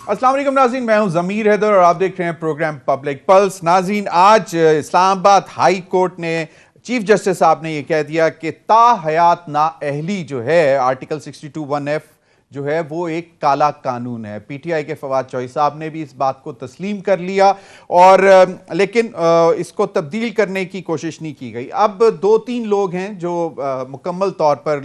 अस्सलाम वालेकुम नाज़रीन, मैं हूं ज़मीर हैदर और आप देख रहे हैं प्रोग्राम पब्लिक पल्स। नाज़रीन, आज इस्लामाबाद हाई कोर्ट ने चीफ जस्टिस साहब ने यह कह दिया कि ताहयात नाअहली जो है आर्टिकल 62(1)(f जो है वो एक काला कानून है। पीटीआई के फवाद चौधरी साहब ने भी इस बात को तस्लीम कर लिया और लेकिन इसको तब्दील करने की कोशिश नहीं की गई। अब 2-3 लोग हैं जो मुकम्मल तौर पर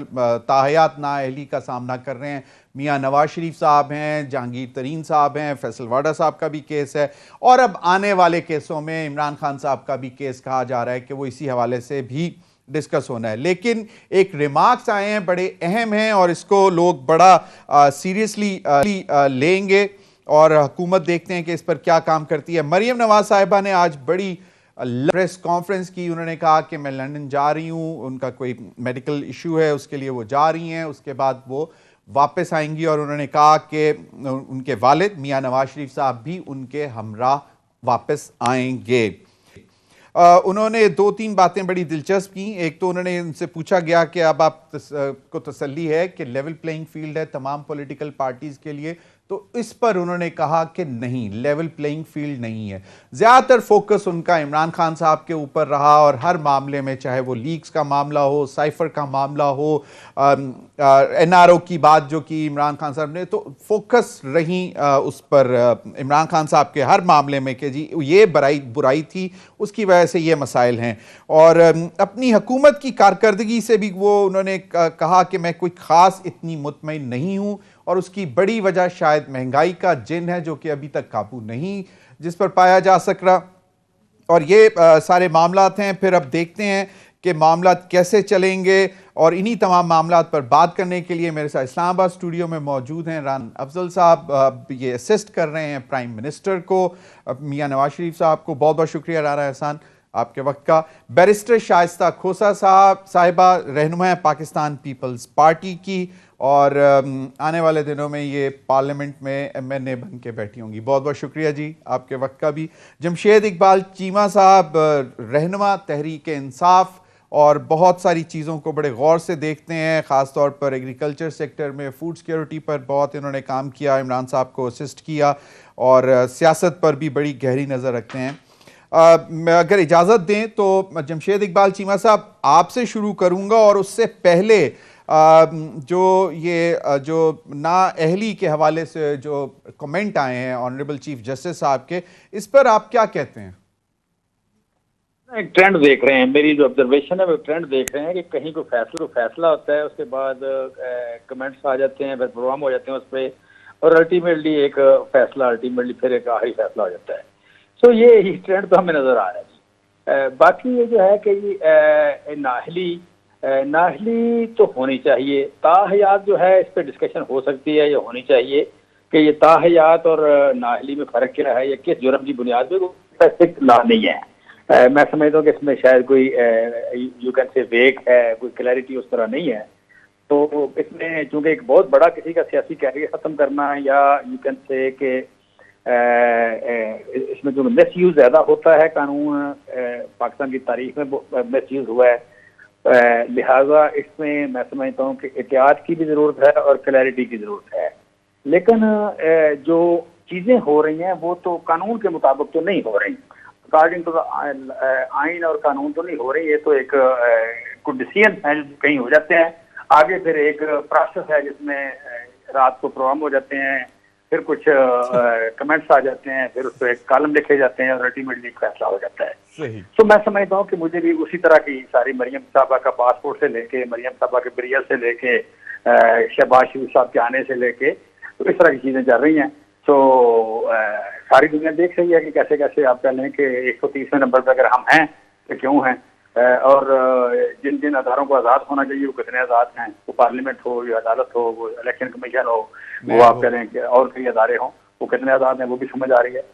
ताहयात नाअहली का सामना कर रहे हैं। मियां नवाज शरीफ साहब हैं, जहांगीर तरीन साहब हैं, फैसल वाडा साहब का भी केस है और अब आने वाले केसों में इमरान खान साहब का भी केस कहा जा रहा है कि वो इसी हवाले से भी डिस्कस होना है। लेकिन एक रिमार्क्स आए हैं, बड़े अहम हैं और इसको लोग बड़ा सीरियसली लेंगे और हुकूमत देखते हैं कि इस पर क्या काम करती है। मरियम नवाज साहिबा ने आज बड़ी प्रेस कॉन्फ्रेंस की। उन्होंने कहा कि मैं लंदन जा रही हूँ, उनका कोई मेडिकल इशू है, उसके लिए वो जा रही हैं, उसके बाद वो वापस आएंगी और उन्होंने कहा कि उनके वालिद मियां नवाज शरीफ साहब भी उनके हमरा वापस आएंगे। उन्होंने 2-3 बातें बड़ी दिलचस्प की। एक तो उन्होंने उनसे पूछा गया कि अब आप को तसल्ली है कि लेवल प्लेइंग फील्ड है तमाम पॉलिटिकल पार्टीज के लिए, तो इस पर उन्होंने कहा कि नहीं, लेवल प्लेइंग फील्ड नहीं है। ज़्यादातर फोकस उनका इमरान खान साहब के ऊपर रहा और हर मामले में, चाहे वो लीक्स का मामला हो, साइफर का मामला हो, एनआरओ की बात जो की इमरान खान साहब ने, तो फोकस रही उस पर इमरान खान साहब के हर मामले में कि जी ये बुराई थी, उसकी वजह से ये मसाइल हैं। और अपनी हुकूमत की कारकर्दगी से भी वो उन्होंने कहा कि मैं कोई ख़ास इतनी मुतमईन नहीं हूँ और उसकी बड़ी वजह शायद महंगाई का जिन है जो कि अभी तक काबू नहीं जिस पर पाया जा सक रहा। और ये सारे मामलात हैं। फिर अब देखते हैं कि मामलात कैसे चलेंगे और इन्हीं तमाम मामलात पर बात करने के लिए मेरे साथ इस्लामाबाद स्टूडियो में मौजूद हैं राना अफजल साहब। ये असिस्ट कर रहे हैं प्राइम मिनिस्टर को, मियां नवाज शरीफ साहब को। बहुत बहुत शुक्रिया राना एहसान आपके वक्त का। बैरिस्टर शाइस्ता खोसा साहिबा रहनुमा है पाकिस्तान पीपल्स पार्टी की और आने वाले दिनों में ये पार्लियामेंट में एमएनए बन के बैठी होंगी। बहुत बहुत शुक्रिया जी आपके वक्त का भी। जमशेद इकबाल चीमा साहब रहनुमा तहरीक इंसाफ और बहुत सारी चीज़ों को बड़े गौर से देखते हैं, ख़ास तौर पर एग्रीकल्चर सेक्टर में फूड सिक्योरिटी पर बहुत इन्होंने काम किया, इमरान साहब को असिस्ट किया और सियासत पर भी बड़ी गहरी नज़र रखते हैं। अगर इजाज़त दें तो जमशेद इकबाल चीमा साहब आपसे शुरू करूंगा और उससे पहले जो नाअहली के हवाले से जो कमेंट आए हैं ऑनरेबल चीफ जस्टिस साहब के, इस पर आप क्या कहते हैं? एक ट्रेंड देख रहे हैं, मेरी जो ऑब्जर्वेशन है वो ट्रेंड देख रहे हैं कि कहीं कोई फैसला होता है, उसके बाद कमेंट्स आ जाते हैं, फिर प्रोग्राम हो जाते हैं उस पर और अल्टीमेटली एक फैसला, फिर एक आखिरी फैसला हो जाता है। तो ये ट्रेंड तो हमें नजर आ रहा है। बाकी ये जो है कि नाअहली तो होनी चाहिए, ताहयात जो है इस पर डिस्कशन हो सकती है, ये होनी चाहिए कि ये ताहयात और नाअहली में फ़र्क क्या है, या किस जुर्म की बुनियाद पर स्पेसिफिक लॉ नहीं है। मैं समझता हूँ कि इसमें शायद कोई यू कैन से वेग है, कोई क्लैरिटी उस तरह नहीं है। तो इसमें चूंकि एक बहुत बड़ा किसी का सियासी कैरियर ख़त्म करना, या यू कैन से कि इसमें जो मिस यूज ज़्यादा होता है कानून, पाकिस्तान की तारीख में मिस यूज हुआ है, लिहाजा इसमें मैं समझता हूँ कि एहतियात की भी ज़रूरत है और क्लैरिटी की ज़रूरत है। लेकिन जो चीज़ें हो रही हैं वो तो कानून के मुताबिक तो नहीं हो रही, अकॉर्डिंग टू द आइन और कानून तो नहीं हो रही। ये तो एक कुछ डिसीजन है जो कहीं हो जाते हैं, आगे फिर एक प्रोसेस है जिसमें रात को प्रोग्राम हो जाते हैं, फिर कुछ कमेंट्स आ जाते हैं, फिर उस पर एक कॉलम लिखे जाते हैं और अल्टीमेटली एक फैसला हो जाता है। तो मैं समझता हूँ कि मुझे भी उसी तरह की सारी मरियम साहबा का पासपोर्ट से लेके, मरियम साहबा के बरियल से लेके, शहबाज शरीफ साहब के आने से लेके, तो इस तरह की चीज़ें चल रही हैं। तो सारी दुनिया देख रही है कि कैसे कैसे आप कह लें कि 130वें नंबर पर अगर हम हैं तो क्यों हैं, और जिन जिन अदारों को आज़ाद होना चाहिए वो कितने आज़ाद हैं, वो पार्लियामेंट हो या अदालत हो, वो इलेक्शन कमीशन हो, वो आप कह रहे हैं कि और कई अदारे हों, वो कितने आज़ाद हैं वो भी समझ आ रही है।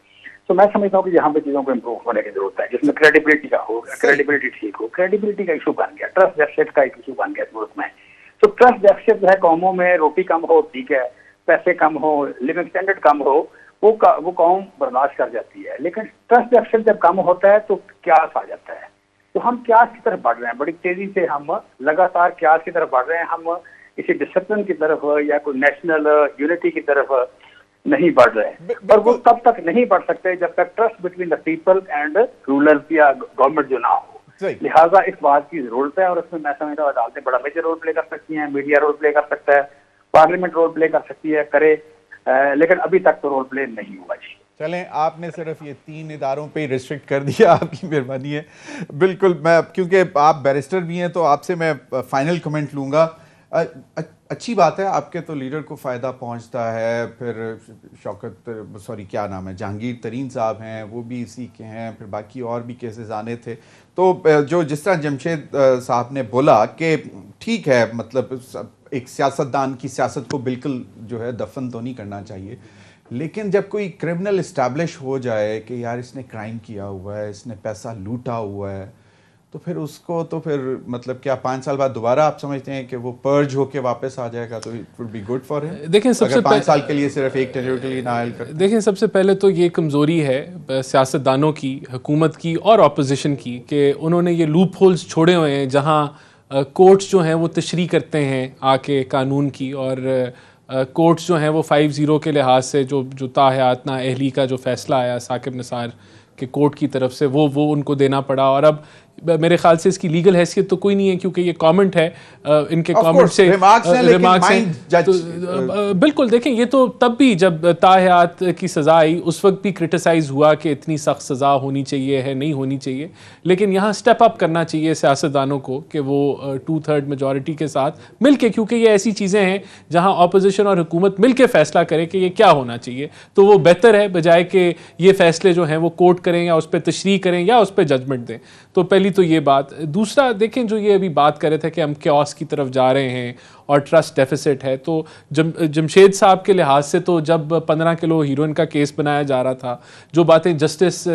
तो मैं समझता हूँ कि यहाँ पे चीज़ों को इम्प्रूव होने की जरूरत है, जिसमें क्रेडिबिलिटी का हो, क्रेडिबिलिटी ठीक हो। क्रेडिबिलिटी का इशू बन गया, ट्रस्ट डेफिसिट का एक इशू बन गया मुल्क में। तो ट्रस्ट डेफिसिट जो है, कौमों में रोटी कम हो ठीक है, पैसे कम हो, लिविंग स्टैंडर्ड कम हो, वो कौम बर्दाश्त कर जाती है। लेकिन ट्रस्ट डेफिसिट जब कम होता है तो क्यास आ जाता है। तो हम क्यास की तरफ बढ़ रहे हैं, बड़ी तेजी से हम लगातार क्यास की तरफ बढ़ रहे हैं, हम किसी डिसिप्लिन की तरफ या कोई नेशनल यूनिटी की तरफ नहीं बढ़ रहे हैं, और वो तब तक नहीं बढ़ सकते जब तक trust between the people and ruler या गवर्नमेंट जो ना हो। लिहाजा इस बात की जरूरत है, और उसमें मैं समझता हूँ अदालतें बड़ा मेजर रोल प्ले कर सकती हैं, मीडिया रोल प्ले कर सकता है, पार्लियामेंट रोल प्ले कर सकती है, करे, लेकिन अभी तक तो रोल प्ले नहीं हुआ जी। चलें, आपने सिर्फ ये 3 इदारों पे रिस्ट्रिक्ट कर दिया, आपकी मेहरबानी है। बिल्कुल, मैं क्योंकि आप बैरिस्टर भी हैं तो आपसे मैं फाइनल कमेंट लूँगा। अच्छी बात है, आपके तो लीडर को फ़ायदा पहुंचता है, फिर क्या नाम है, जहांगीर तरीन साहब हैं, वो भी इसी के हैं, फिर बाकी और भी केसेस आने थे। तो जो जिस तरह जमशेद साहब ने बोला कि ठीक है, मतलब एक सियासतदान की सियासत को बिल्कुल जो है दफन तो नहीं करना चाहिए, लेकिन जब कोई क्रिमिनल इस्टेब्लिश हो जाए कि यार इसने क्राइम किया हुआ है, इसने पैसा लूटा हुआ है, तो फिर उसको तो फिर मतलब क्या 5 साल बाद दोबारा आप समझते हैं कि वो पर्ज होके वापस आ जाएगा, तो it would be good for him? देखें, सबसे 5 साल के लिए सिर्फ एक टेन्योर के लिए नायल करते हैं। देखें, सबसे पहले तो ये कमज़ोरी है सियासतदानों की, हुकूमत की और अपोजिशन की, कि उन्होंने ये लूप होल्स छोड़े हुए हैं जहाँ कोर्ट्स जो हैं वो तशरीह करते हैं आके कानून की, और कोर्ट्स जो हैं वो 5-0 के लिहाज से जो ताहयात नाअहली का जो फ़ैसला आया साकिब निसार के कोर्ट की तरफ से, वो उनको देना पड़ा। और अब मेरे ख्याल से इसकी लीगल हैसियत तो कोई नहीं है, क्योंकि ये कमेंट है, इनके कमेंट से रिमार्क्स हैं, तो बिल्कुल देखें, ये तो तब भी जब ताहयात की सज़ा आई उस वक्त भी क्रिटिसाइज़ हुआ कि इतनी सख्त सज़ा होनी चाहिए है, नहीं होनी चाहिए, लेकिन यहाँ स्टेप अप करना चाहिए सियासतदानों को कि वो 2/3 मेजॉरिटी के साथ मिल के, क्योंकि ये ऐसी चीज़ें हैं जहाँ अपोजिशन और हुकूमत मिल के फ़ैसला करे कि ये क्या होना चाहिए, तो वो बेहतर है बजाय कि ये फ़ैसले जो हैं वो कोर्ट करें या उस पर तशरीह करें या उस पर जजमेंट दें। तो पहली तो ये बात। दूसरा, देखें, जो ये अभी बात कर रहे थे कि हम क्योस की तरफ जा रहे हैं और ट्रस्ट डेफिसिट है, तो जमशेद साहब के लिहाज से तो जब 15 किलो हीरोइन का केस बनाया जा रहा था, जो बातें जस्टिस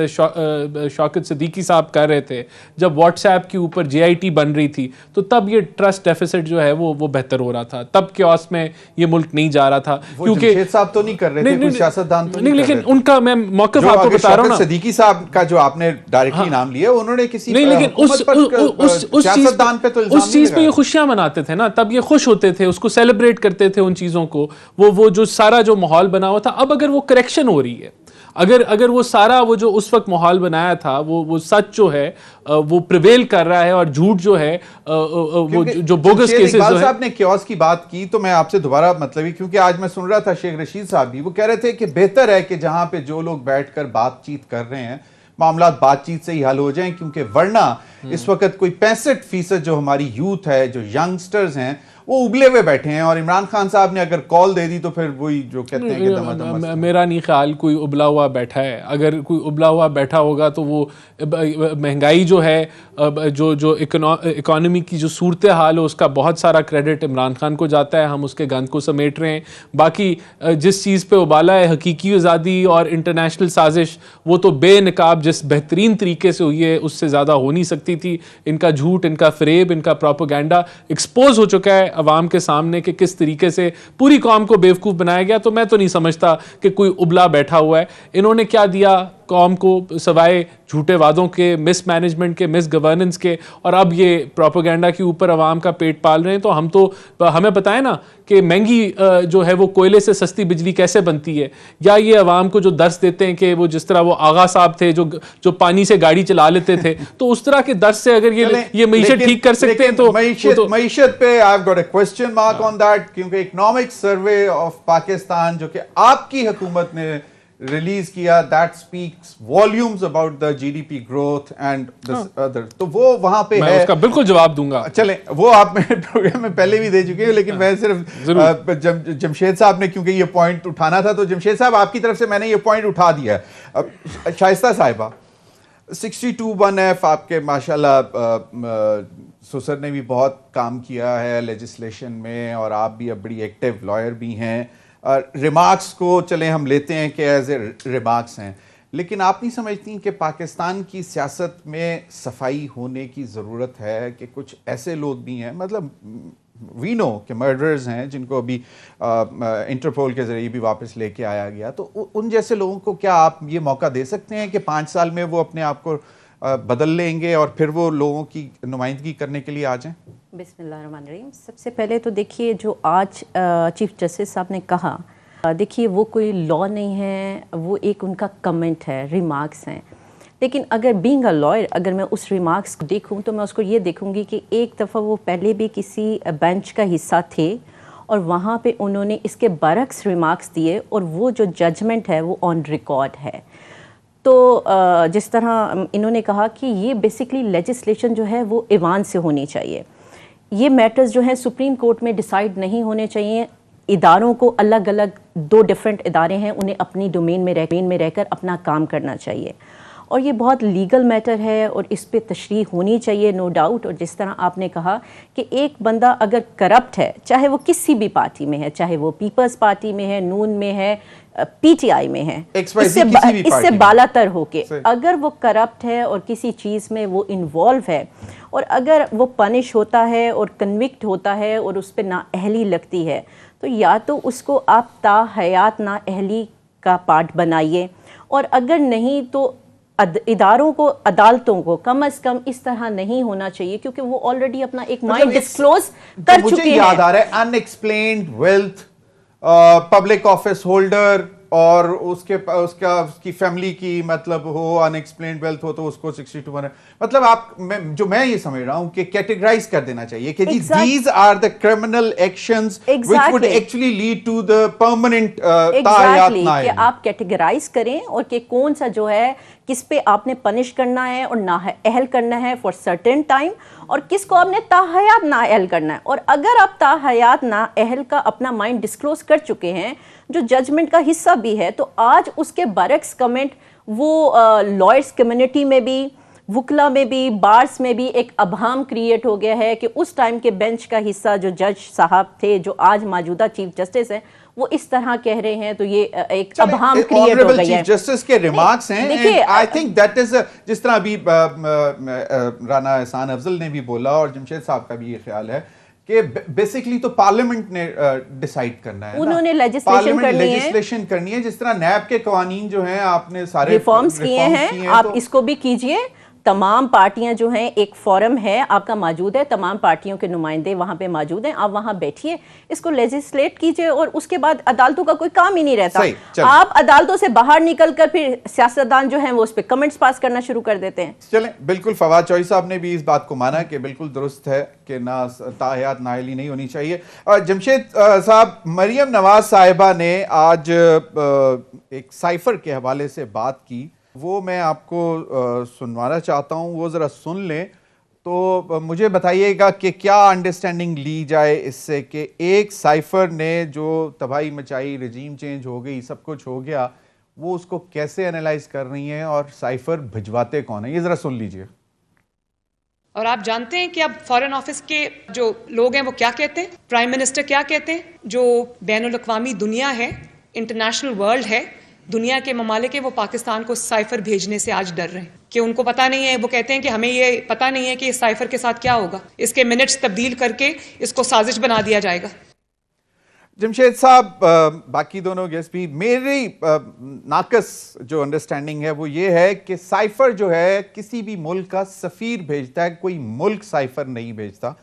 शौकत सिद्दीकी साहब कर रहे थे, जब व्हाट्सएप के ऊपर JIT बन रही थी, तो तब ये ट्रस्ट डेफिसिट जो है वो बेहतर हो रहा था, तब क्योस में ये मुल्क नहीं जा रहा था, क्योंकि जमशेद साहब तो नहीं कर रहे थे, कोई सियासतदान तो नहीं, लेकिन उनका मैं मौक़िफ़ आपको बता रहा हूँ ना, सिद्दीकी साहब का जो आपने डायरेक्टली नाम लिया, उन्होंने किसी नहीं, लेकिन उस चीज पे ये खुशियां मनाते थे ना, तब ये खुश होते थे, उसको सेलिब्रेट करते थे उन चीजों को, वो जो सारा जो माहौल बना हुआ था, अब अगर वो करेक्शन हो रही है, अगर वो सारा वो जो उस वक्त माहौल बनाया था वो सच जो है वो प्रिवेल कर रहा है, और झूठ जो है वो जो बोगस केसेस जो है। आपने क्योस की बात की तो मैं आपसे दोबारा मतलब, क्योंकि आज मैं सुन रहा था शेख रशीद साहब भी, वो कह रहे थे कि बेहतर है कि जहां पे जो लोग बैठकर बातचीत कर रहे हैं मामला बातचीत से ही हल हो जाएं, क्योंकि वरना इस वक्त कोई 65% जो हमारी यूथ है, जो यंगस्टर्स हैं, वो उबले हुए बैठे हैं, और इमरान खान साहब ने अगर कॉल दे दी तो फिर वही जो कहते हैं कि दमादम। मेरा नहीं ख्याल कोई उबला हुआ बैठा है। अगर कोई उबला हुआ बैठा होगा तो वो महंगाई जो है, जो इकोनॉमी की जो सूरत हाल है, उसका बहुत सारा क्रेडिट इमरान खान को जाता है, हम उसके गंद को समेट रहे हैं। बाकी जिस चीज़ पे उबाला है हकीकी आज़ादी और इंटरनेशनल साजिश, वो तो बेनकाब जिस बेहतरीन तरीके से हुई है उससे ज़्यादा हो नहीं सकती थी। इनका झूठ, इनका फरेब, इनका प्रोपेगेंडा एक्सपोज हो चुका है अवाम के सामने कि किस तरीके से पूरी कौम को बेवकूफ़ बनाया गया। तो मैं तो नहीं समझता कि कोई उबला बैठा हुआ है। इन्होंने क्या दिया कौम को सिवाय झूठे वादों के, मिस मैनेजमेंट के, मिस गवर्नेंस के, और अब ये प्रोपेगेंडा के ऊपर अवाम का पेट पाल रहे हैं। तो हमें पता है ना कि महंगी जो है वो कोयले से सस्ती बिजली कैसे बनती है, या ये अवाम को जो दर्स देते हैं कि वो जिस तरह वो आगा साहब थे जो पानी से गाड़ी चला लेते थे, तो उस तरह के दर्स से अगर ये मईशत ठीक कर सकते हैं तो मईशत पे I have got a question mark on that, क्योंकि इकोनॉमिक सर्वे ऑफ पाकिस्तान जो कि आपकी हुकूमत ने रिलीज किया, that speaks volumes about the GDP growth and other, तो वो वहां पे मैं उसका बिल्कुल जवाब दूंगा। चलें, वो आप मेरे प्रोग्राम में पहले भी दे चुके हैं, लेकिन मैं सिर्फ जमशेद साहब ने क्योंकि ये पॉइंट उठाना था, तो जमशेद साहब आपकी तरफ से मैंने ये पॉइंट उठा दिया है। शाइस्ता साहिबा, 62(1)(f) आपके माशाल्लाह सुसर ने भी बहुत काम किया है लेजिस्लेशन में, और आप भी अब बड़ी एक्टिव लॉयर भी हैं। रिमार्क्स को चलें हम लेते हैं कि एज ए रिमार्क्स हैं, लेकिन आप नहीं समझती कि पाकिस्तान की सियासत में सफाई होने की ज़रूरत है कि कुछ ऐसे लोग भी हैं, मतलब वी नो कि मर्डरर्स हैं जिनको अभी इंटरपोल के ज़रिए भी वापस लेके आया गया, तो उन जैसे लोगों को क्या आप ये मौका दे सकते हैं कि 5 साल में वो अपने आप को बदल लेंगे और फिर वो लोगों की नुमाइंदगी करने के लिए आ जाएं? बिस्मिल्लाहिर्रहमानिर्रहीम। सबसे पहले तो देखिए, जो आज चीफ जस्टिस साहब ने कहा, देखिए वो कोई लॉ नहीं है, वो एक उनका कमेंट है, रिमार्क्स हैं। लेकिन अगर बीइंग अ लॉयर अगर मैं उस रिमार्क्स को देखूं तो मैं उसको ये देखूंगी कि एक दफ़ा वो पहले भी किसी बेंच का हिस्सा थे और वहाँ पे उन्होंने इसके बरक्स रिमार्क्स दिए और वो जो जजमेंट है वो ऑन रिकॉर्ड है। तो जिस तरह इन्होंने कहा कि ये बेसिकली लेजिस्लेशन जो है वो ईवान से होनी चाहिए, ये मैटर्स जो हैं सुप्रीम कोर्ट में डिसाइड नहीं होने चाहिए। इदारों को अलग अलग, दो डिफरेंट इदारे हैं, उन्हें अपनी डोमेन में रहकर अपना काम करना चाहिए और ये बहुत लीगल मैटर है और इस पे तशरीह होनी चाहिए, नो डाउट। और जिस तरह आपने कहा कि एक बंदा अगर करप्ट है, चाहे वो किसी भी पार्टी में है, चाहे वो पीपल्स पार्टी में है, नून में है, पीटीआई में है, इससे बालातर होके अगर वो करप्ट है और किसी चीज़ में वो इन्वॉल्व है और अगर वो पनिश होता है और कन्विक्ट होता है और उस पर नाअहली लगती है, तो या तो उसको आप ताहयात नाअहली का पार्ट बनाइए और अगर नहीं तो इदारों को, अदालतों को कम से कम इस तरह नहीं होना चाहिए क्योंकि वो ऑलरेडी अपना एक माइंड डिस्क्लोज कर चुके हैं। मुझे याद आ रहा है unexplained wealth, public office holder और उसकी फैमिली की मतलब हो अनएक्सप्लेन्ड वेल्थ हो तो उसको 62 मतलब मैं ये समझ रहा हूं कि कैटेगराइज कर देना चाहिए कि these are the criminal actions which would actually lead to the permanent तायात नाइल। कि आप कैटेगराइज करें और कि कौन सा जो है किस पे आपने पनिश करना है और नाअहल करना है फॉर सर्टेन टाइम और किसको आपने ताहयात नाअहल करना है। और अगर आप ताहयात नाअहल का अपना माइंड डिस्क्लोज कर चुके हैं जो जजमेंट का हिस्सा भी है, तो आज उसके बरक्स कमेंट वो लॉयर्स कम्युनिटी में भी, वुकला में भी, बार्स में भी एक अभाम क्रिएट हो गया है कि उस टाइम के बेंच का हिस्सा जो जज साहब थे, जो आज मौजूदा चीफ जस्टिस हैं, वो इस तरह कह रहे हैं, तो ये एक अभाम क्रिएट हो गई है। चीफ जस्टिस के रिमार्क्स हैं, आई थिंक दैट इज जिस तरह अभी राना एहसान अफजल ने भी बोला और जमशेद साहब का भी ये ख्याल है कि बेसिकली तो पार्लियामेंट ने डिसाइड करना है, उन्होंने लेजिस्लेशन करनी है। जिस तरह नैब के कवानीन जो हैं आपने सारे रिफॉर्म्स किए हैं, आप तो इसको भी कीजिए। तमाम पार्टियां जो हैं, एक फोरम है आपका मौजूद है, तमाम पार्टियों के नुमाइंदे वहां पे मौजूद हैं, आप वहां बैठिए, इसको लेजिस्लेट कीजिए और उसके बाद अदालतों का कोई काम ही नहीं रहता। आप अदालतों से बाहर निकलकर फिर सियासतदान जो हैं वो उस पर कमेंट्स पास करना शुरू कर देते हैं। चलें, बिल्कुल फवाद चौधरी साहब ने भी इस बात को माना कि बिल्कुल दुरुस्त है कि ना ताहयात नाअहली नहीं होनी चाहिए। जमशेद साहब, मरियम नवाज साहिबा ने आज एक साइफर के हवाले से बात की, वो मैं आपको सुनवाना चाहता हूँ, वो ज़रा सुन लें। तो मुझे बताइएगा कि क्या अंडरस्टैंडिंग ली जाए इससे कि एक साइफर ने जो तबाही मचाई, रजीम चेंज हो गई, सब कुछ हो गया, वो उसको कैसे एनालाइज कर रही हैं और साइफर भिजवाते कौन है, ये ज़रा सुन लीजिए। और आप जानते हैं कि अब फॉरेन ऑफिस के जो लोग हैं वो क्या कहते हैं, प्राइम मिनिस्टर क्या कहते हैं, जो बैनुल अक़वामी दुनिया है, इंटरनेशनल वर्ल्ड है, दुनिया के ममालिक है, वो पाकिस्तान को साइफर भेजने से आज डर रहे हैं कि उनको पता नहीं है। वो कहते हैं कि हमें ये पता नहीं है कि इस साइफर के साथ क्या होगा, इसके मिनट्स तब्दील करके इसको साजिश बना दिया जाएगा। जमशेद साहब, बाकी दोनों गेस्ट भी, मेरी नाकस जो अंडरस्टैंडिंग है वो ये है कि साइफर जो है किसी भी मुल्क का सफ़ीर भेजता है, कोई मुल्क साइफर नहीं भेजता।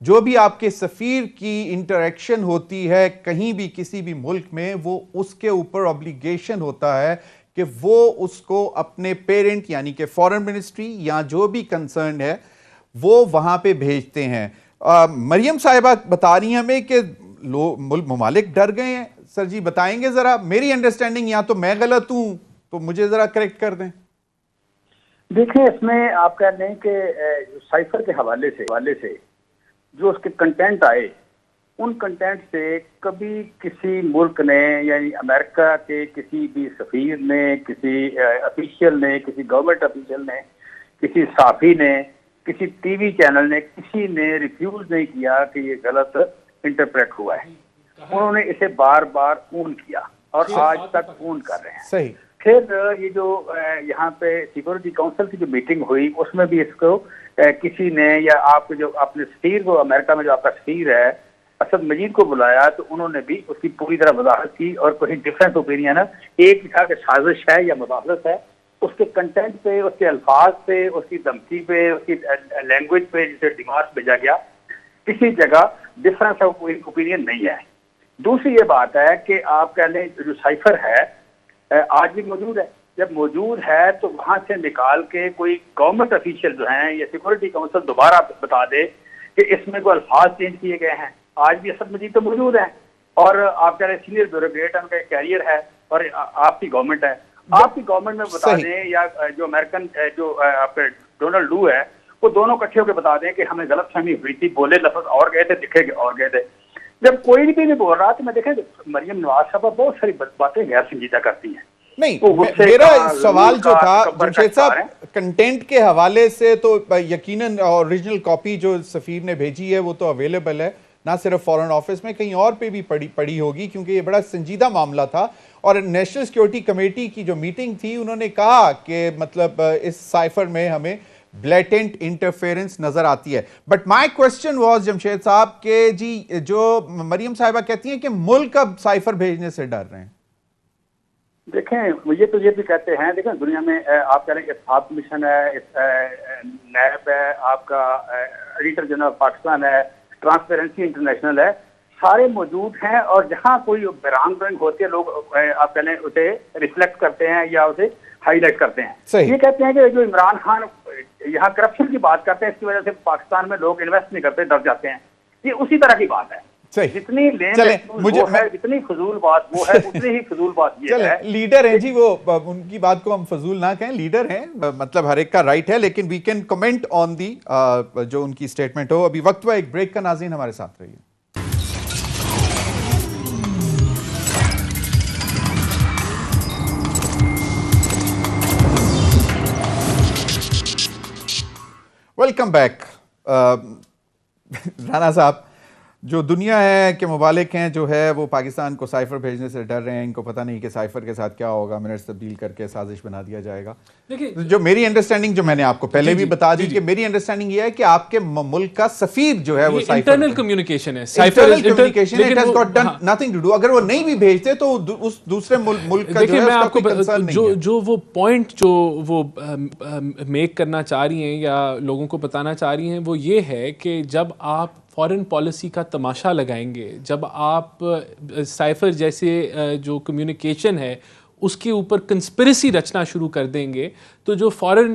जो भी आपके सफ़ीर की इंटरेक्शन होती है कहीं भी किसी भी मुल्क में, वो उसके ऊपर ऑब्लिगेशन होता है कि वो उसको अपने पेरेंट यानी कि फॉरेन मिनिस्ट्री या जो भी कंसर्न है वो वहाँ पे भेजते हैं। मरियम साहिबा बता रही हैं हमें कि ममालिक डर गए हैं। सर जी बताएंगे ज़रा, मेरी अंडरस्टैंडिंग, या तो मैं गलत हूँ तो मुझे ज़रा करेक्ट कर दें। देखिए, इसमें आप कह रहे हैं कि साइफर के हवाले से जो उसके कंटेंट आए, उन कंटेंट से कभी किसी मुल्क ने, यानी अमेरिका के किसी भी सफीर ने, किसी ऑफिशियल ने, किसी गवर्नमेंट ऑफिशियल ने, किसी साफी ने, किसी टीवी चैनल ने, किसी ने रिफ्यूज नहीं किया कि ये गलत इंटरप्रेट हुआ है। उन्होंने इसे बार बार ऊन किया और आज तक ऊन कर रहे हैं। सही। फिर ये जो यहाँ पे सिक्योरिटी काउंसिल की जो मीटिंग हुई, उसमें भी इसको किसी ने, या आप जो अपने सफीर को, अमेरिका में जो आपका सफीर है असद मजीद को बुलाया, तो उन्होंने भी उसकी पूरी तरह वजाहत की और कोई डिफरेंट ओपिनियन है, एक था कि साजिश है या मुदाखलत है, उसके कंटेंट पे, उसके अल्फाज पे, उसकी धमकी पे, उसकी लैंग्वेज पे जिसे डिमांड भेजा गया, किसी जगह डिफरेंस ऑफ ओपिनियन नहीं है। दूसरी ये बात है कि आप कह लें जो साइफर है आज भी मौजूद है। जब मौजूद है तो वहां से निकाल के कोई गवर्नमेंट ऑफिशियल जो हैं या सिक्योरिटी काउंसिल दोबारा बता दे कि इसमें कोई अल्फाज चेंज किए गए हैं। आज भी असद मजीद तो मौजूद है और आप कह रहे सीनियर ब्यूरोक्रेट उनका कैरियर है और आपकी गवर्नमेंट है। आपकी गवर्नमेंट में बता दें या जो अमेरिकन जो आपके डोनाल्ड लू है वो दोनों इकट्ठे होकर बता दें कि हमें गलतफहमी हुई थी, बोले लफ्ज और गए थे, दिखे और गए थे। जब कोई भी नहीं बोल रहा तो मैं देखें मरियम नवाज साहबा बहुत सारी बातें गैर संजीदा करती हैं। नहीं, तो मेरा सवाल जो था जमशेद साहब, कंटेंट के हवाले से तो यकीनन ओरिजिनल कॉपी जो सफीर ने भेजी है वो तो अवेलेबल है, ना सिर्फ फॉरेन ऑफिस में, कहीं और पे भी पड़ी होगी, क्योंकि ये बड़ा संजीदा मामला था। और नेशनल सिक्योरिटी कमेटी की जो मीटिंग थी उन्होंने कहा कि मतलब इस साइफर में हमें ब्लेटेंट इंटरफेरेंस नजर आती है। But my question was Jamshed साहब के जी, जो मरियम साहिबा कहती हैं कि मुल्क अब साइफर भेजने से डर रहे हैं। देखें ये तो ये भी कहते हैं, देखें दुनिया में आप कह रहे हैं इत्तेफाक कमीशन है, नैब है, आपका एडिटर जनरल पाकिस्तान है, ट्रांसपेरेंसी इंटरनेशनल है, सारे मौजूद हैं। और जहां कोई बरांग होती है लोग आप कह लें उसे रिफ्लेक्ट करते हैं या उसे हाईलाइट करते हैं। ये कहते हैं कि जो इमरान खान यहाँ करप्शन की बात करते हैं इसकी वजह से पाकिस्तान में लोग इन्वेस्ट नहीं करते, डर जाते हैं। ये उसी तरह की बात है। जितनी जितनी फजूल बात वो है उतनी ही फजूल बात ये है। लीडर हैं जी वो, उनकी बात को हम फजूल ना कहें, लीडर हैं, मतलब हर एक का राइट है, लेकिन we can comment on the जो उनकी स्टेटमेंट हो। अभी वक्त हुआ एक ब्रेक का, नाज़रीन हमारे साथ रहिए। Welcome back. राना साहब, जो दुनिया है के मुबालिक हैं जो है वो पाकिस्तान को साइफर भेजने से डर रहे हैं। इनको पता नहीं कि साइफर के साथ क्या होगा, मिनट्स तब्दील करके साजिश बना दिया जाएगा। देखिए, जो मेरी अंडरस्टैंडिंग, जो मैंने आपको पहले भी बता दी कि मेरी अंडरस्टैंडिंग ये है कि आपके मुल्क का सफीर जो है वो इंटरनल कम्युनिकेशन है, internal communication, it has got done nothing to do. अगर वो नहीं भी भेजते तो उस दूसरे मुल्क का जो है उसका कोई कंसर्न नहीं है। जो वो पॉइंट जो वो मेक करना चाह रही हैं या लोगों को बताना चाह रही हैं वो ये है कि जब आप फॉरेन पॉलिसी का तमाशा लगाएंगे, जब आप साइफर जैसे जो कम्युनिकेशन है उसके ऊपर कंस्पिरेसी रचना शुरू कर देंगे, तो जो फॉरेन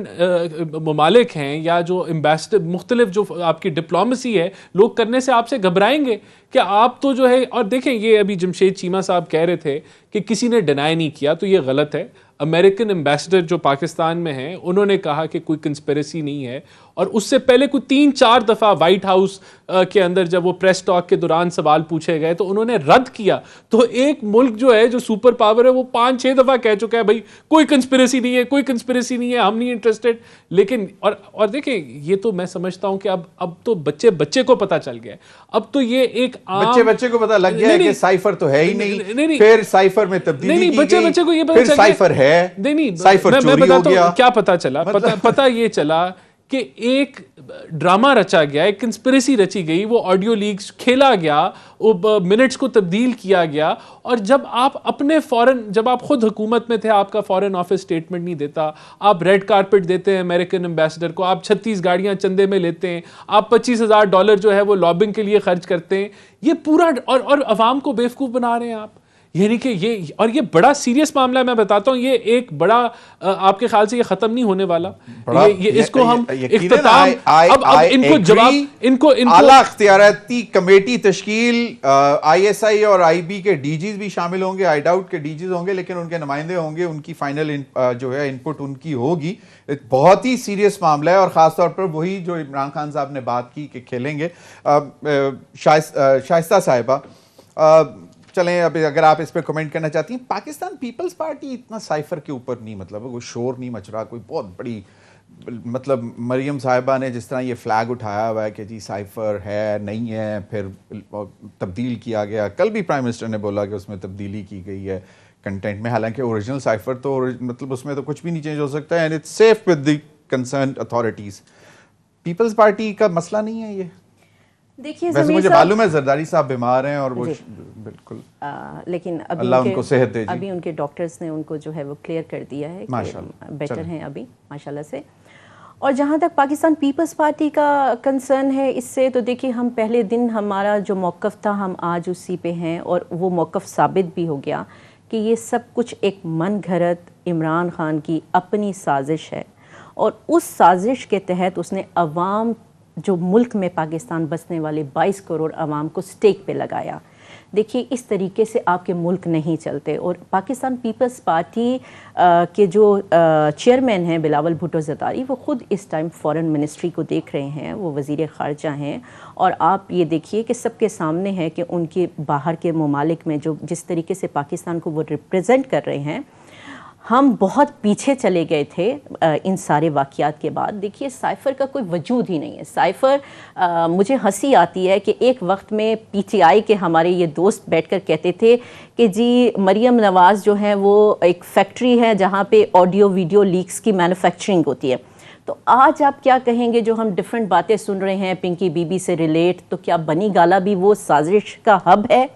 ममालिक हैं या जो एम्बेसडर मुख्तलिफ जो आपकी डिप्लोमेसी है, लोग करने से आपसे घबराएंगे कि आप तो जो है। और देखें, ये अभी जमशेद चीमा साहब कह रहे थे कि किसी ने डिनाई नहीं किया, तो ये गलत है। अमेरिकन एम्बेसडर जो पाकिस्तान में हैं उन्होंने कहा कि कोई कंस्पिरेसी नहीं है। और उससे पहले कोई 3-4 दफ़ा वाइट हाउस के अंदर जब वो प्रेस टॉक के दौरान सवाल पूछे गए तो उन्होंने रद्द किया। तो एक मुल्क जो है जो सुपर पावर है वो 5-6 दफ़ा कह चुका है भाई कोई कंस्पिरेसी नहीं है, कोई कंस्पिरेसी नहीं है, हम नहीं इंटरेस्टेड। लेकिन और देखें, ये तो मैं समझता हूं कि अब तो बच्चे को पता चल गया है। अब तो ये एक बच्चे को पता लग गया है कि साइफर तो है ही नहीं, फिर साइफर में तब्दीली की गई, बच्चे को ये पता फिर चल साइफर है, नहीं, साइफर चोरी हो गया। क्या पता चला? पता ये चला कि एक ड्रामा रचा गया, एक कंस्पिरेसी रची गई, वो ऑडियो लीक्स खेला गया, वो मिनट्स को तब्दील किया गया। और जब आप जब आप खुद हुकूमत में थे, आपका फॉरेन ऑफिस स्टेटमेंट नहीं देता, आप रेड कारपेट देते हैं अमेरिकन एम्बेसडर को, आप 36 गाड़ियां चंदे में लेते हैं, आप $25,000 जो है वो लॉबिंग के लिए खर्च करते हैं, ये पूरा और अवाम को बेवकूफ़ बना रहे हैं आप। यानी कि ये बड़ा सीरियस मामला है। मैं बताता हूँ, ये एक बड़ा आपके ख्याल से ये खत्म नहीं होने वाला। ये इसको हम इख्तिताम, अब इनको जवाब, इनको आला इख्तियाराती कमेटी तश्कील, ISI और IB के डीजीज भी शामिल होंगे, आई डाउट के डीजीज होंगे, लेकिन उनके नुमाइंदे होंगे, उनकी फाइनल जो है इनपुट उनकी होगी। एक बहुत ही सीरियस मामला है और ख़ासतौर पर वही जो इमरान खान साहब ने बात की कि खेलेंगे। शाइस्ता साहिबा, चलें, अब अगर आप इस पर कमेंट करना चाहती हैं। पाकिस्तान पीपल्स पार्टी इतना साइफर के ऊपर नहीं, मतलब कोई शोर नहीं मच रहा, कोई बहुत बड़ी, मतलब मरियम साहिबा ने जिस तरह ये फ्लैग उठाया हुआ है कि जी साइफर है नहीं है, फिर तब्दील किया गया। कल भी प्राइम मिनिस्टर ने बोला कि उसमें तब्दीली की गई है कंटेंट में, हालांकि ओरिजिनल साइफर तो मतलब उसमें तो कुछ भी नहीं चेंज हो सकता है, and it's safe with the concerned authorities. Peoples Party का मसला नहीं है ये। देखिए, वैसे मुझे मालूम है जरदारी साहब बीमार हैं और वो बिल्कुल, लेकिन अल्लाह उनको सेहत दे। अभी उनके डॉक्टर्स ने उनको जो है वो क्लियर कर दिया है कि बेटर हैं अभी माशाल्लाह से। और जहाँ तक पाकिस्तान पीपल्स पार्टी का कंसर्न है इससे, तो देखिए हम पहले दिन हमारा जो मौक़िफ़ था हम आज उसी पे हैं, और वो मौक़िफ़ साबित भी हो गया कि ये सब कुछ एक मन घड़त इमरान ख़ान की अपनी साजिश है, और उस साजिश के तहत उसने अवाम, जो मुल्क में पाकिस्तान बसने वाले 22 करोड़ अवाम को स्टेक पे लगाया। देखिए इस तरीके से आपके मुल्क नहीं चलते। और पाकिस्तान पीपल्स पार्टी के जो चेयरमैन हैं बिलावल भुट्टो ज़रदारी, वो ख़ुद इस टाइम फ़ॉरेन मिनिस्ट्री को देख रहे हैं, वो वज़ीर ख़ारजा हैं, और आप ये देखिए कि सबके सामने है कि उनके बाहर के ममालिक में जो जिस तरीके से पाकिस्तान को वो रिप्रेजेंट कर रहे हैं, हम बहुत पीछे चले गए थे इन सारे वाक़यात के बाद। देखिए साइफ़र का कोई वजूद ही नहीं है। साइफ़र, मुझे हंसी आती है कि एक वक्त में पीटीआई के हमारे ये दोस्त बैठकर कहते थे कि जी मरियम नवाज़ जो है वो एक फैक्ट्री है जहाँ पे ऑडियो वीडियो लीक्स की मैन्युफैक्चरिंग होती है। तो आज आप क्या कहेंगे जो हम डिफरेंट बातें सुन रहे हैं पिंकी बीबी से रिलेट, तो क्या बनी गाला भी वो साजिश का हब है?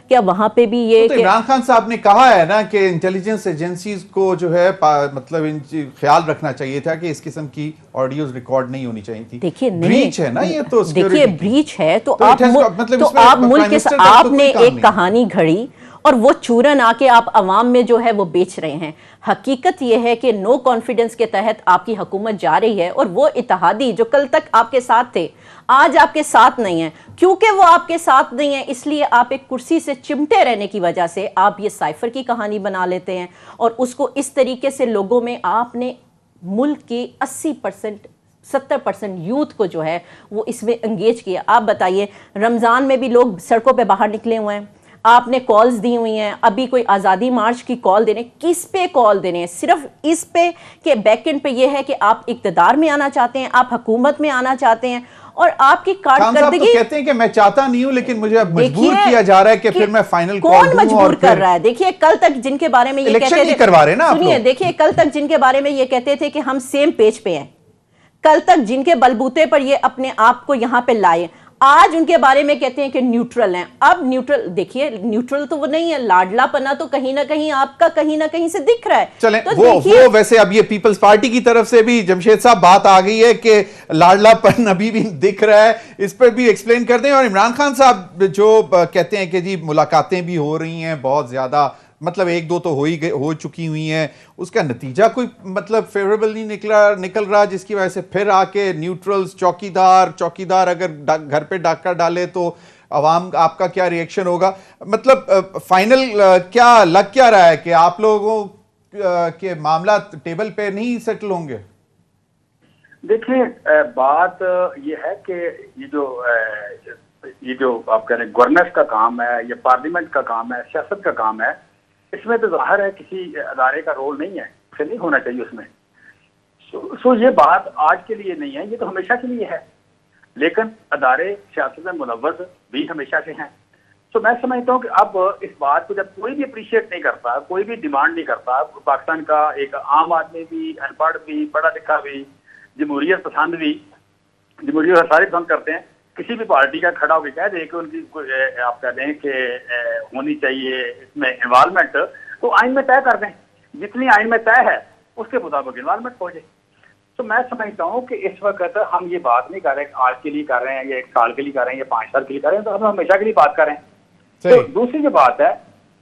क्या वहां पे भी ये तो इमरान खान साहब ने कहा है ना कि इंटेलिजेंस एजेंसीज को जो है मतलब इन ख्याल रखना चाहिए था कि इस किस्म की ऑडियोज रिकॉर्ड नहीं होनी चाहिए थी। देखिए ब्रीच है ना ये, तो देखिए ब्रीच है तो आप मतलब मुल्क के साथ आपने एक कहानी घड़ी और वो चूरन आके आप अवाम में जो है वो बेच रहे हैं। हकीकत ये है कि नो कॉन्फिडेंस के तहत आपकी हुकूमत जा रही है, और वो इत्तेहादी जो कल तक आपके साथ थे आज आपके साथ नहीं है। क्योंकि वो आपके साथ नहीं है इसलिए आप एक कुर्सी से चिमटे रहने की वजह से आप ये साइफर की कहानी बना लेते हैं, और उसको इस तरीके से लोगों में आपने मुल्क के 80% 70% यूथ को जो है वो इसमें एंगेज किया। आप बताइए रमज़ान में भी लोग सड़कों पे बाहर निकले हुए हैं, आपने कॉल्स दी हुई हैं, अभी कोई आज़ादी मार्च की कॉल देने, किस पे कॉल देने हैं? सिर्फ इस पे कि बैकएंड पे ये है कि आप इक़्तिदार में आना चाहते हैं, आप हुकूमत में आना चाहते हैं, और आपकी कारकर्दगी तो कहते हैं कि मैं चाहता नहीं हूं लेकिन मुझे अब मजबूर किया जा रहा है कि फिर मैं फाइनल कॉल कौन मजबूर कर रहा है? देखिए कल तक जिनके बारे में ये कहते थे, करवा रहे ना आप सुनिए, देखिए कल तक जिनके बारे में ये कहते थे कि हम सेम पेज पे हैं, कल तक जिनके बलबूते पर ये अपने आप को यहां पे लाए, आज उनके बारे में कहते हैं कि न्यूट्रल हैं। अब न्यूट्रल, देखिए न्यूट्रल तो वो नहीं है, लाडलापना तो कहीं ना कहीं आपका कहीं ना कहीं से दिख रहा है। चलें, तो वो वैसे अब ये पीपल्स पार्टी की तरफ से भी जमशेद साहब बात आ गई है कि लाडलापन अभी भी दिख रहा है, इस पर भी एक्सप्लेन कर दें। और इमरान खान साहब जो कहते हैं कि जी मुलाकातें भी हो रही हैं बहुत ज्यादा, मतलब एक दो तो हो चुकी हुई हैं, उसका नतीजा कोई मतलब फेवरेबल नहीं निकल रहा, जिसकी वजह से फिर आके न्यूट्रल्स, चौकीदार अगर घर पे डाका डाले तो अवाम आपका क्या रिएक्शन होगा? मतलब फाइनल क्या लग क्या रहा है कि आप लोगों के मामला टेबल पे नहीं सेटल होंगे? देखिए बात ये है कि ये जो आप कह रहे हैं गवर्नेंस का काम है, ये पार्लियामेंट का काम है, सियासत का काम है, इसमें तो जाहिर है किसी अदारे का रोल नहीं है, उसे नहीं होना चाहिए उसमें। सो ये बात आज के लिए नहीं है, ये तो हमेशा के लिए है, लेकिन अदारे सियासत में मुलव्वस भी हमेशा से हैं। तो मैं समझता हूँ कि अब इस बात को जब कोई भी अप्रिशिएट नहीं करता, कोई भी डिमांड नहीं करता, पाकिस्तान का एक आम आदमी भी, अनपढ़ भी, पढ़ा लिखा भी, जमहूरियत पसंद भी, जमहूरियत सारे पसंद करते हैं, किसी भी पार्टी का खड़ा होकर कह दे कि उनकी आप कह दें कि होनी चाहिए इसमें इन्वॉल्वमेंट, तो आइन में तय कर दें, जितनी आइन में तय है उसके मुताबिक इन्वॉल्वमेंट हो जाए। तो मैं समझता हूँ कि इस वक्त हम ये बात नहीं कर रहे हैं आज के लिए कर रहे हैं या 1 साल के लिए कर रहे हैं या 5 साल के लिए कर रहे हैं, तो हम हमेशा के लिए बात कर रहे हैं। तो दूसरी जो बात है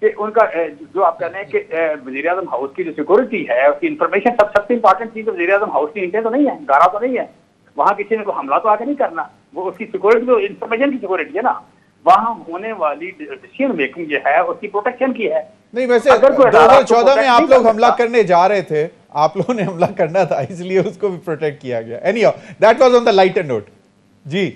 कि उनका जो आप कह रहे हैं कि वज़ीर आज़म हाउस की जो सिक्योरिटी है, उसकी इंफॉर्मेशन सबसे इंपॉर्टेंट चीज वज़ीर आज़म हाउस की इंटें तो नहीं है, गारा तो नहीं है, वहाँ किसी ने को हमला तो आके नहीं करना, वो उसकी सिक्योरिटी तो इंफॉर्मेशन की सिक्योरिटी है ना, वहाँ होने वाली डिसीजन मेकिंग जो है उसकी प्रोटेक्शन की है। नहीं वैसे 2014 में आप लोग हमला करने जा रहे थे, आप लोगों ने हमला करना था इसलिए उसको भी प्रोटेक्ट किया गया। Anyhow that was on the lighter note जी।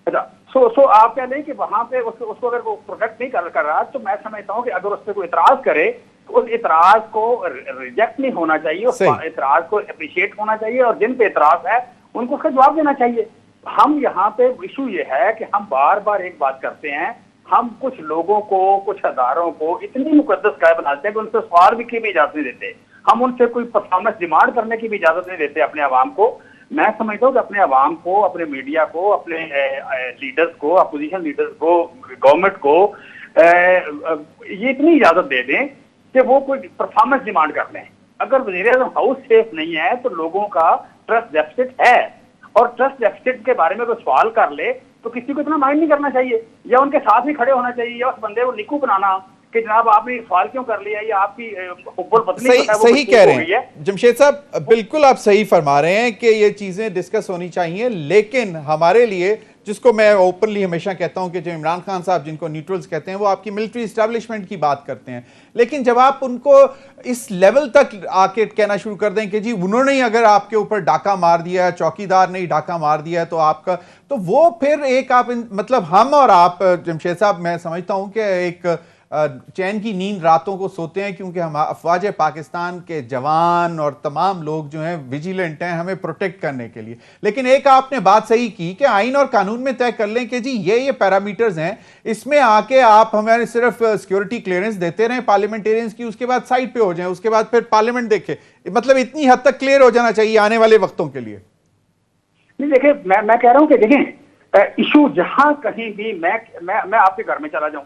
सो आप कह रहे हैं कि वहां पे उसको अगर वो प्रोटेक्ट नहीं कर रहा, तो मैं समझता हूँ कि अगर उस पर कोई इतराज करे तो उस इतराज को रिजेक्ट नहीं होना चाहिए, उस इतराज को अप्रिशिएट होना चाहिए, और जिन पे इतराज है उनको उसका जवाब देना चाहिए। हम यहाँ पे इशू ये है कि हम बार बार एक बात करते हैं, हम कुछ लोगों को, कुछ अदारों को इतनी मुकद्दस काय बनाते हैं कि उनसे सवाल भी की भी इजाजत नहीं देते, हम उनसे कोई परफॉर्मेंस डिमांड करने की भी इजाजत नहीं देते अपने अवाम को। मैं समझता हूँ कि अपने अवाम को, अपने मीडिया को, अपने लीडर्स को, अपोजिशन लीडर्स को, गवर्नमेंट को ये इतनी इजाजत दे दें कि वो कोई परफॉर्मेंस डिमांड कर लें। अगर वज़ीर-ए-आज़म हाउस सेफ नहीं है तो लोगों का ट्रस्ट डेफिसिट है, और ट्रस्ट डेफिसिट के बारे में कोई सवाल कर ले तो किसी को इतना माइंड नहीं करना चाहिए, या उनके साथ ही खड़े होना चाहिए, या उस बंदे को निकू बनाना कि जनाब आपने सवाल क्यों कर लिया, या आपकी हुब्बुल बदनी सही जो है वो सही कुछ कह हो रहे गई हैं है। जमशेद साहब, बिल्कुल आप सही फरमा रहे हैं कि ये चीजें डिस्कस होनी चाहिए, लेकिन हमारे लिए, जिसको मैं ओपनली हमेशा कहता हूं कि जो इमरान खान साहब जिनको न्यूट्रल्स कहते हैं, वो आपकी मिलिट्री इस्टेब्लिशमेंट की बात करते हैं, लेकिन जब आप उनको इस लेवल तक आके कहना शुरू कर दें कि जी उन्होंने ही अगर आपके ऊपर डाका मार दिया है, चौकीदार ने ही डाका मार दिया है, तो आपका, तो वो फिर एक आप मतलब हम और आप जमशेद साहब, मैं समझता हूं कि एक चैन की नींद रातों को सोते हैं, क्योंकि हम अफवाज पाकिस्तान के जवान और तमाम लोग जो हैं विजिलेंट हैं हमें प्रोटेक्ट करने के लिए। लेकिन एक आपने बात सही की कि आइन और कानून में तय कर लें कि जी ये पैरामीटर्स हैं, इसमें आके आप हमें सिर्फ सिक्योरिटी क्लियरेंस देते रहें पार्लियामेंटेरियंस की, उसके बाद साइड पे हो जाएं, उसके बाद फिर पार्लियामेंट देखे, मतलब इतनी हद तक क्लियर हो जाना चाहिए आने वाले वक्तों के लिए। नहीं देखिए, मैं कह रहा हूं कि देखें, इशू जहां कहीं भी मैं आपके घर में चला जाऊं,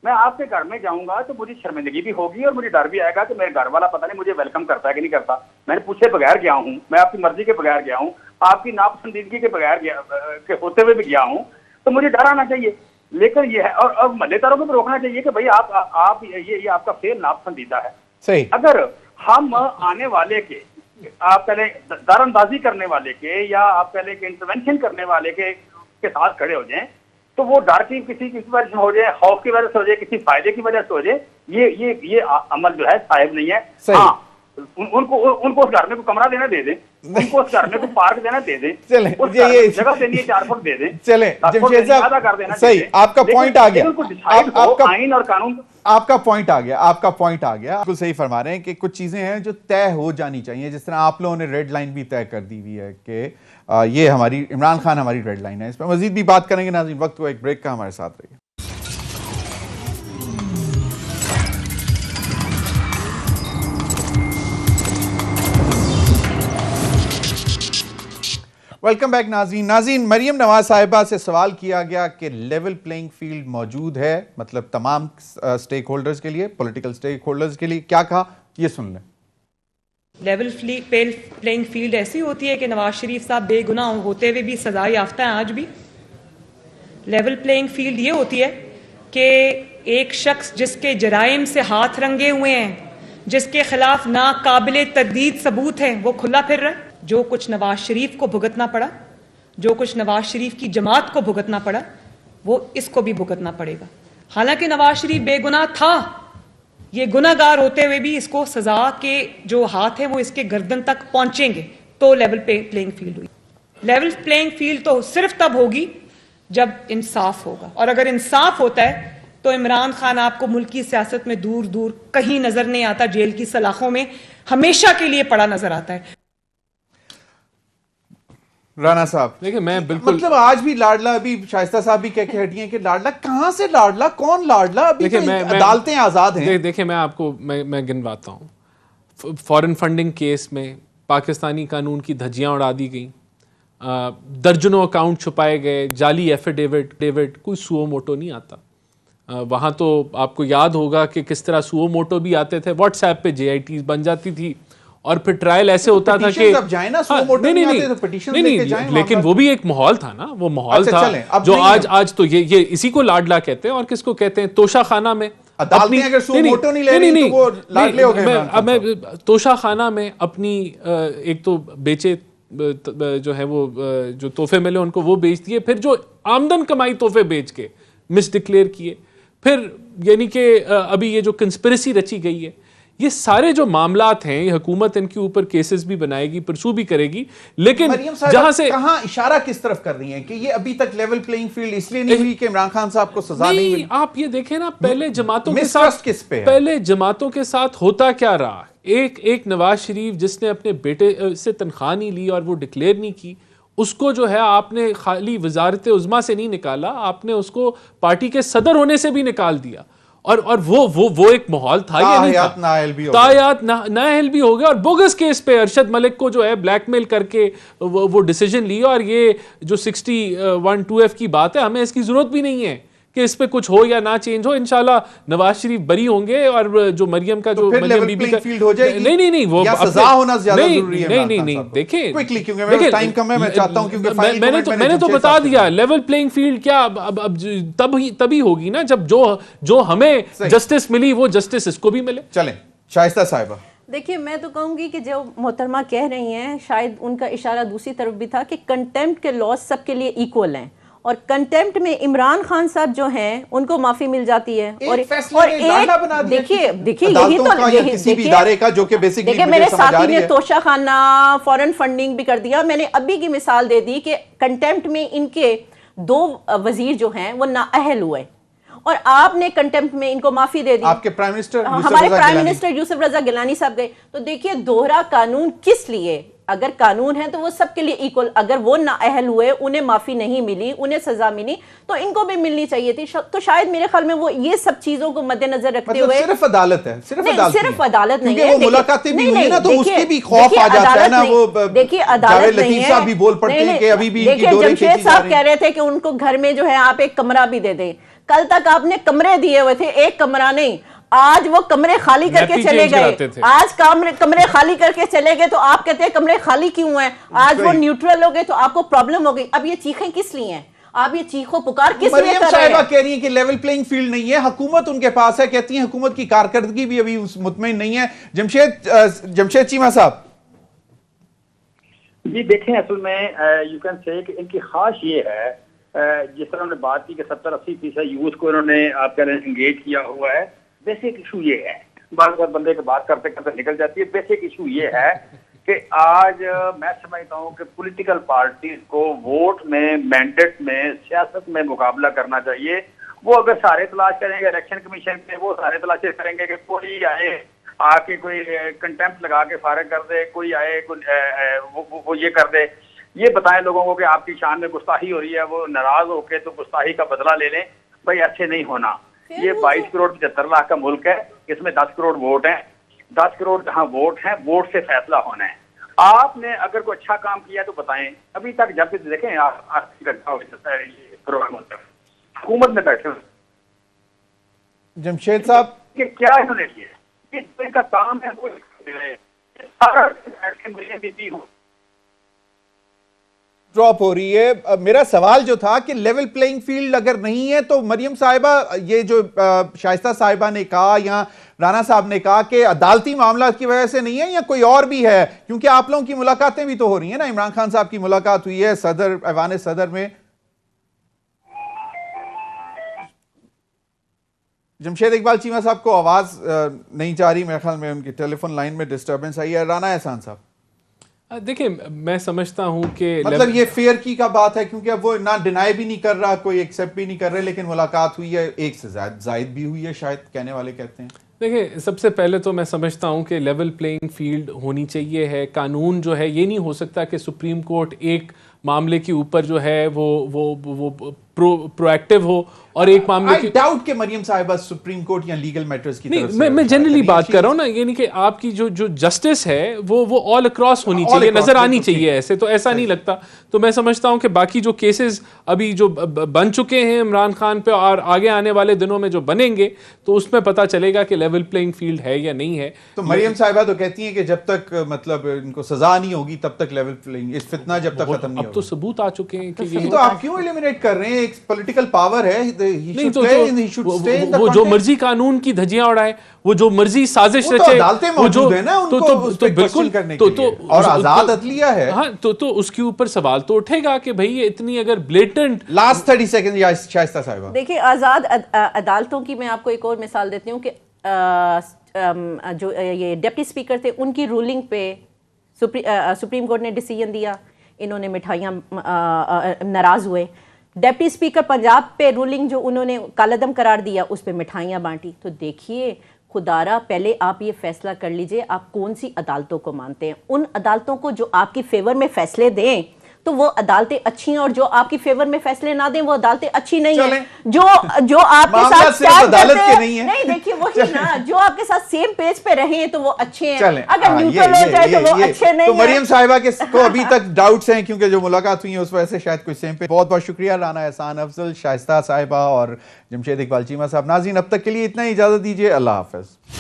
मैं आपके घर में जाऊंगा तो मुझे शर्मिंदगी भी होगी और मुझे डर भी आएगा कि मेरे घर वाला पता नहीं मुझे वेलकम करता है कि नहीं करता, मैंने पूछे बगैर गया हूं, मैं आपकी मर्जी के बगैर गया हूं, आपकी नापसंदीदगी के बगैर गया के होते हुए भी गया हूं, तो मुझे डर आना चाहिए। लेकिन ये है, और मल्लेदारों को भी रोकना चाहिए कि भाई आप ये आपका फेल नापसंदीदा है। सही, अगर हम आने वाले के, आप पहले दारंदाजी करने वाले के, या आप पहले के इंटरवेंशन करने वाले के साथ खड़े हो जाएं, तो वो डर की किसी वजह से हो जाए, खौफ की वजह से हो जाए, किसी फायदे की वजह से हो जाए, ये अमल जो है साहिब नहीं है। हाँ, उनको उस घर में को कमरा देना दे दें, उनको उस घर में को पार्क देना दे दें, चलें, उस घर में जगह देनी है 4 फुट दे दें, चलें जमशेद साहब, सही, आपका पॉइंट आ गया, आपका आइन और कानून, आपका पॉइंट आ गया, आपका पॉइंट आ गया, बिल्कुल सही फरमा रहे हैं कि कुछ चीजें हैं जो तय हो जानी चाहिए, जिस तरह आप लोगों ने रेड लाइन भी तय कर दी हुई है कि ये हमारी, इमरान खान हमारी रेड लाइन है। इस पर मजीद भी बात करेंगे नाज़रीन, वक्त को एक ब्रेक का, हमारे साथ रहिए। वेलकम बैक नाज़रीन, मरियम नवाज साहिबा से सवाल किया गया कि लेवल प्लेइंग फील्ड मौजूद है, मतलब तमाम स्टेक होल्डर्स के लिए, पॉलिटिकल स्टेक होल्डर्स के लिए, क्या कहा ये सुन लें। लेवल प्लेइंग फील्ड ऐसी होती है कि नवाज शरीफ साहब बेगुनाह होते हुए भी सजा याफ्ता हैं आज भी। लेवल प्लेइंग फील्ड ये होती है कि एक शख्स जिसके जराइम से हाथ रंगे हुए हैं, जिसके खिलाफ नाकाबिले तरदीद सबूत हैं, वो खुला फिर रहा है। जो कुछ नवाज शरीफ को भुगतना पड़ा, जो कुछ नवाज शरीफ की जमात को भुगतना पड़ा, वो इसको भी भुगतना पड़ेगा। हालांकि नवाज शरीफ बेगुनाह था, ये गुनाहगार होते हुए भी इसको सजा के जो हाथ है वो इसके गर्दन तक पहुंचेंगे, तो लेवल प्लेइंग फील्ड हुई। लेवल प्लेइंग फील्ड तो सिर्फ तब होगी जब इंसाफ होगा, और अगर इंसाफ होता है तो इमरान खान आपको मुल्की सियासत में दूर दूर कहीं नजर नहीं आता, जेल की सलाखों में हमेशा के लिए पड़ा नजर आता है। राना साहब, देखिए मैं बिल्कुल, मतलब आज भी लाडला, अभी शाइस्ता साहब भी कह के हटी हैं कि लाडला कहां से लाडला, कौन लाडला, अभी तो अदालतें आजाद हैं। देखिए मैं आपको मैं गिनवाता हूँ। फॉरेन फंडिंग केस में पाकिस्तानी कानून की धज्जियां उड़ा दी गई, दर्जनों अकाउंट छुपाए गए, जाली एफिडेविट, कोई सुओ मोटो नहीं आता। वहाँ तो आपको याद होगा कि किस तरह सुओ मोटो भी आते थे, व्हाट्सएप पे JIT बन जाती थी, और फिर ट्रायल ऐसे होता था कि नहीं, लेकिन वो भी एक माहौल था ना, वो माहौल था जो आज तो ये इसी को लाडला कहते हैं। और किसको कहते हैं? तोशा खाना में अदालतें अगर सुओ मोटो नहीं ले रही तो वो लाडले हो गए। अब मैं तोशा खाना में अपनी एक तो बेचे जो है वो जो तोहफे मिले उनको वो बेच दिए, फिर जो आमदन कमाई तोहफे बेच के मिस डिक्लेयर किए, फिर यानी कि अभी ये जो कंस्पिरेसी रची गई है, ये सारे जो मामलात हैं, ये हुकूमत इनके ऊपर केसेस भी बनाएगी, परसू भी करेगी, लेकिन जहां से कहां इशारा किस तरफ कर रही है कि ये अभी तक लेवल प्लेइंग फील्ड इसलिए नहीं हुई कि इमरान खान साहब को सजा नहीं मिली। आप ये देखें ना, पहले जमातों के साथ किस पे है? पहले जमातों के साथ होता क्या रहा, एक नवाज शरीफ जिसने अपने बेटे से तनख्वाह नहीं ली और वो डिक्लेयर नहीं की, उसको जो है आपने खाली वजारत उज़्मा से नहीं निकाला, आपने उसको पार्टी के सदर होने से भी निकाल दिया। और वो एक माहौल था, ये नहीं था, तायात नाअहल भी हो गया। और बोगस केस पे अरशद मलिक को जो है ब्लैकमेल करके वो डिसीजन लिया, और ये जो 61(2)F की बात है, हमें इसकी जरूरत भी नहीं है कि इस पे कुछ हो या ना चेंज हो, इंशाल्लाह नवाज शरीफ बरी होंगे और जो मरियम का जो फिर मरियम level बीबी playing का field हो जाएगी? नहीं वो या अपने- सजा होना ज्यादा नहीं, जरूरी है? नहीं इमरान नहीं खान नहीं साहब को? देखिए Quickly, क्योंकि मेरा टाइम कम है, मैं चाहता हूं, क्योंकि final comment मैंने तो जमशेद बता साहब से दिया, लेना। लेवल प्लेइंग फील्ड क्या अब तभी होगी ना जब जो हमें सही। जस्टिस मिली वो जस्टिस इसको भी मिले। चलें, शाइस्ता साहिबा। देखिए, मैं तो कहूँगी कि जो मोहतरमा कह रही हैं, शायद उनका इशारा दूसरी तरफ भी था कि कंटेम्प्ट के लॉज सबके लिए इक्वल हैं, और कंटेम्प्ट में इमरान खान साहब जो हैं उनको माफी मिल जाती है। एक और फैसले ने डांडा बना दिया देखिए किसी देखिए यही अदालतों तो का या किसी भी इदारे का, जो कि बेसिकली देखिए, मेरे साथी ने तोशा खाना फॉरेन फंडिंग भी कर दिया। मैंने अभी की मिसाल दे दी कि कंटेम्प्ट में इनके 2 वजीर जो हैं वो नाअहल हुए, और आपने कंटेम्प्ट में इनको माफी दे दी। आपके प्राइम मिनिस्टर हमारे प्राइम मिनिस्टर यूसुफ रजा गिलानी साहब गए। तो देखिए, दोहरा कानून किस लिए? अगर कानून है तो वो सबके लिए इक्वल। अगर वो नाअहल हुए, उन्हें माफी नहीं मिली, उन्हें सजा मिली, तो इनको भी मिलनी चाहिए थी। तो शायद मेरे ख्याल में वो ये सब चीजों को मद्देनजर रखते मतलब हुए सिर्फ अदालत है, सिर्फ नहीं, अदालत सिर्फ अदालत नहीं क्योंकि है। वो मुलाकातें भी नहीं, हुई ना, तो देखिए, उसके भी खौफ देखिए, आ जाता है अदालत ना। नहीं, वो देखिए, अदालत जावेद नहीं लतीफ है। साहब भी बोल पड़ते नहीं, हैं कि अभी भी इनकी देखिए, दौरे जमशेद खींची जा साहब रही कह रहे थे कि उनको घर में जो है आप एक कमरा भी दे दें। कल तक आपने कमरे दिए हुए थे, एक कमरा नहीं। आज वो कमरे खाली करके Nappy चले change कराते गए। थे। आज कमरे खाली करके चले गए, तो आप कहते हैं कमरे खाली क्यों हैं? आज वो सही। न्यूट्रल हो गए तो आपको प्रॉब्लम हो गई। अब ये चीखें किस लिए हैं? आप ये चीखो पुकार किस लिए मरियम कर रहे साहिबा हैं? कह रही है कि लेवल प्लेइंग फील्ड नहीं है, हुकूमत उनके पास है। कहती है हुकूमत की कारकर्दगी भी अभी मुतमईन नहीं है। जमशेद चीमा साहब। जी देखें, असल में यू कैन से कि इनकी खास ये है, जिस तरह उन्होंने बात की कि 70-80% यूथ को इन्होंने आप कह रहे हैं एंगेज किया हुआ है। बेसिक इशू ये है, बार बार बंदे की बात करते करते निकल जाती है। बेसिक इशू ये है कि आज मैं समझता हूँ कि पॉलिटिकल पार्टीज को वोट में, मैंडेट में, सियासत में मुकाबला करना चाहिए। वो अगर सारे तलाश करेंगे इलेक्शन कमीशन में, वो सारे तलाशें करेंगे कि कोई आए आके कोई कंटेम्प्ट लगा के फारिग कर दे, कोई आए वो ये कर दे, ये बताएं लोगों को कि आपकी शान में गुस्ताखी हो रही है, वो नाराज होके तो गुस्ताखी का बदला ले लें। भाई ऐसे नहीं होना। ये 22 करोड़ 75 लाख का मुल्क है, इसमें 10 करोड़ वोट हैं। 10 करोड़ जहाँ वोट हैं, वोट से फैसला होना है। आपने अगर कोई अच्छा काम किया तो बताएं। अभी तक जब भी देखें हुकूमत में बैठे जमशेद साहब कि क्या इन्होंने किया, इनका काम है वो सारा बैठ के मुझे बीती हूँ। ड्रॉप हो रही है। मेरा सवाल जो था कि लेवल प्लेइंग फील्ड अगर नहीं है तो मरियम साहिबा, ये जो शाइस्ता साहिबा ने कहा या राना साहब ने कहा कि अदालती मामला की वजह से नहीं है या कोई और भी है, क्योंकि आप लोगों की मुलाकातें भी तो हो रही है ना। इमरान खान साहब की मुलाकात हुई है सदर ऐवान सदर में। जमशेद इकबाल चीमा साहब को आवाज नहीं जा रही, मेरे ख्याल में उनकी टेलीफोन लाइन में डिस्टर्बेंस आई है। राना एहसान साहब, देखिए, मैं समझता हूं कि मतलब ये फेयर की का बात है, क्योंकि अब वो ना डिनाई भी नहीं कर रहा, कोई एक्सेप्ट भी नहीं कर रहे, लेकिन मुलाकात हुई है, एक से जायद भी हुई है शायद, कहने वाले कहते हैं। देखिए, सबसे पहले तो मैं समझता हूं कि लेवल प्लेइंग फील्ड होनी चाहिए है। कानून जो है, ये नहीं हो सकता कि सुप्रीम कोर्ट एक मामले के ऊपर जो है वो प्रोएक्टिव हो और एक मामले की डाउट के मरियम साहिबा सुप्रीम कोर्ट या लीगल मैटर्स की तरफ से नहीं, मैं जनरली बात कर रहा हूं ना, ये नहीं कि आपकी जो जस्टिस है वो ऑल अक्रॉस होनी चाहिए, नजर आनी चाहिए। ऐसे तो ऐसा नहीं लगता। तो मैं समझता हूं कि बाकी जो केसेस अभी जो बन चुके हैं इमरान खान पे और आगे आने वाले दिनों में जो बनेंगे, तो उसमें पता चलेगा कि लेवल प्लेइंग फील्ड है या नहीं है। तो मरियम साहिबा तो कहती हैं कि जब तक मतलब इनको सजा नहीं होगी तब तक लेवल प्लेइंग, इस फितना जब तक खत्म नहीं अब तो सबूत आ चुके हैं कि तो आप क्यों एलिमिनेट कर रहे हैं? एक पॉलिटिकल पावर है, नहीं तो वो जो मर्जी कानून की धज्जियां उड़ाए, वो जो मर्जी साजिश रचे, अदालतें मौजूद है ना उनको तो बिल्कुल करने के लिए, और आजाद अदलिया है। हाँ, तो उसके ऊपर सवाल तो उठेगा कि भाई ये इतनी अगर ब्लेटेंट। लास्ट 30 सेकंड शाइस्ता साहिबा। देखिए, आजाद अदालतों की मैं आपको एक और मिसाल देती हूँ कि जो ये डिप्टी स्पीकर थे, उनकी रूलिंग पे सुप्रीम कोर्ट ने डिसीजन दिया, इन्होंने मिठाइयाँ नाराज हुए। डिप्टी स्पीकर पंजाब पे रूलिंग जो उन्होंने कालादम करार दिया, उस पे मिठाइयाँ बांटी। तो देखिए, खुदारा पहले आप ये फैसला कर लीजिए आप कौन सी अदालतों को मानते हैं। उन अदालतों को जो आपकी फेवर में फैसले दें, तो वो अदालतें अच्छी हैं, और जो आपकी फेवर में फैसले ना दें वो अदालतें अच्छी नहीं चलें। है। जो आपके मामला साथ सिर्फ stand अदालत करते के हैं, नहीं है। नहीं देखिए वही ना, जो आपके साथ सेम पेज पे रहे हैं तो वो अच्छे हैं, चलें, अगर हाँ, न्यूट्रल हो जाए तो वो अच्छे नहीं तो है। मरियम साहिबा के को अभी तक डाउट्स हैं, क्योंकि जो मुलाकात हुई है उस वजह से शायद कुछ सेम पे। बहुत बहुत शुक्रिया राना एहसान अफजल, शाइस्ता साहिबा और जमशेद इकबाल चीमा साहब। नाज़रीन अब तक के लिए इतना ही, इजाजत दीजिए, अल्लाह हाफिज।